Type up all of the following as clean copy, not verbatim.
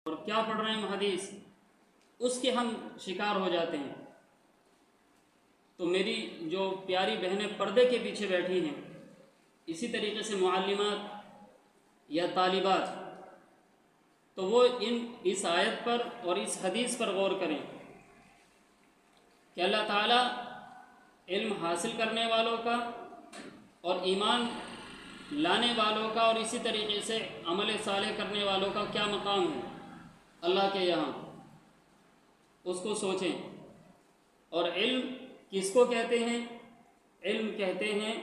اور کیا پڑھ رہے ہیں ہم حدیث، اس کے ہم شکار ہو جاتے ہیں۔ تو میری جو پیاری بہنیں پردے کے پیچھے بیٹھی ہیں، اسی طریقے سے معلمات یا طالبات، تو وہ اس آیت پر اور اس حدیث پر غور کریں کہ اللہ تعالیٰ علم حاصل کرنے والوں کا اور ایمان لانے والوں کا اور اسی طریقے سے عمل صالح کرنے والوں کا کیا مقام ہے اللہ کے یہاں، اس کو سوچیں۔ اور علم کس کو کہتے ہیں؟ علم کہتے ہیں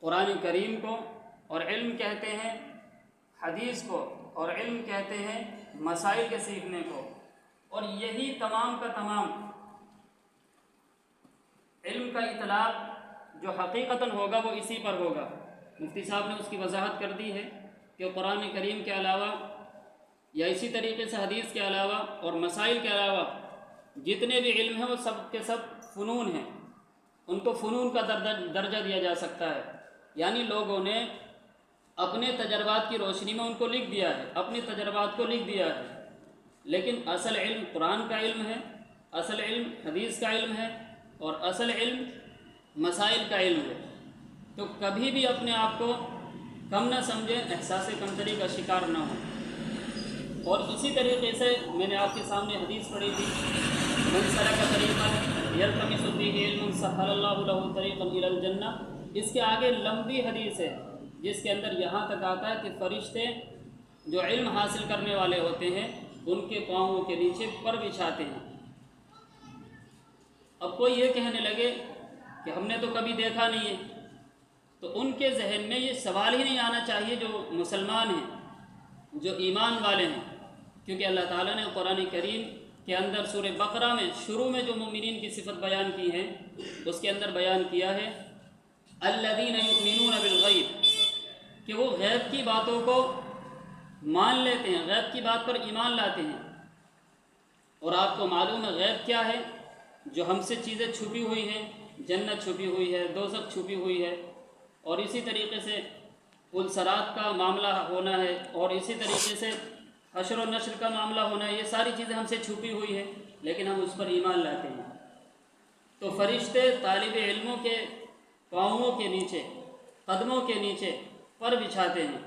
قرآن کریم کو، اور علم کہتے ہیں حدیث کو، اور علم کہتے ہیں مسائل کے سیکھنے کو، اور یہی تمام کا تمام علم کا اطلاق جو حقیقتاً ہوگا وہ اسی پر ہوگا۔ مفتی صاحب نے اس کی وضاحت کر دی ہے کہ قرآن کریم کے علاوہ یا اسی طریقے سے حدیث کے علاوہ اور مسائل کے علاوہ جتنے بھی علم ہیں وہ سب کے سب فنون ہیں، ان کو فنون کا درجہ دیا جا سکتا ہے، یعنی لوگوں نے اپنے تجربات کی روشنی میں ان کو لکھ دیا ہے، اپنے تجربات کو لکھ دیا ہے، لیکن اصل علم قرآن کا علم ہے، اصل علم حدیث کا علم ہے، اور اصل علم مسائل کا علم ہے۔ تو کبھی بھی اپنے آپ کو کم نہ سمجھیں، احساس کمتری کا شکار نہ ہوں۔ اور اسی طریقے سے میں نے آپ کے سامنے حدیث پڑھی تھی، من سلک طریقا یلتمس فیہ علما سہل اللہ لہ طریقا الی الجنہ، اس کے آگے لمبی حدیث ہے جس کے اندر یہاں تک آتا ہے کہ فرشتے جو علم حاصل کرنے والے ہوتے ہیں ان کے پاؤں کے نیچے پر بچھاتے ہیں۔ اب کوئی یہ کہنے لگے کہ ہم نے تو کبھی دیکھا نہیں ہے، تو ان کے ذہن میں یہ سوال ہی نہیں آنا چاہیے جو مسلمان ہیں، جو ایمان والے ہیں، کیونکہ اللہ تعالیٰ نے قرآن کریم کے اندر سورہ بقرہ میں شروع میں جو مومنین کی صفت بیان کی ہے اس کے اندر بیان کیا ہے الذین یؤمنون بالغیب، کہ وہ غیب کی باتوں کو مان لیتے ہیں، غیب کی بات پر ایمان لاتے ہیں۔ اور آپ کو معلوم ہے غیب کیا ہے؟ جو ہم سے چیزیں چھپی ہوئی ہیں، جنت چھپی ہوئی ہے، دوزخ چھپی ہوئی ہے، اور اسی طریقے سے پل صراط کا معاملہ ہونا ہے، اور اسی طریقے سے حشر و نشر کا معاملہ ہونا ہے، یہ ساری چیزیں ہم سے چھپی ہوئی ہیں لیکن ہم اس پر ایمان لاتے ہیں۔ تو فرشتے طالب علموں کے پاؤں کے نیچے، قدموں کے نیچے پر بچھاتے ہیں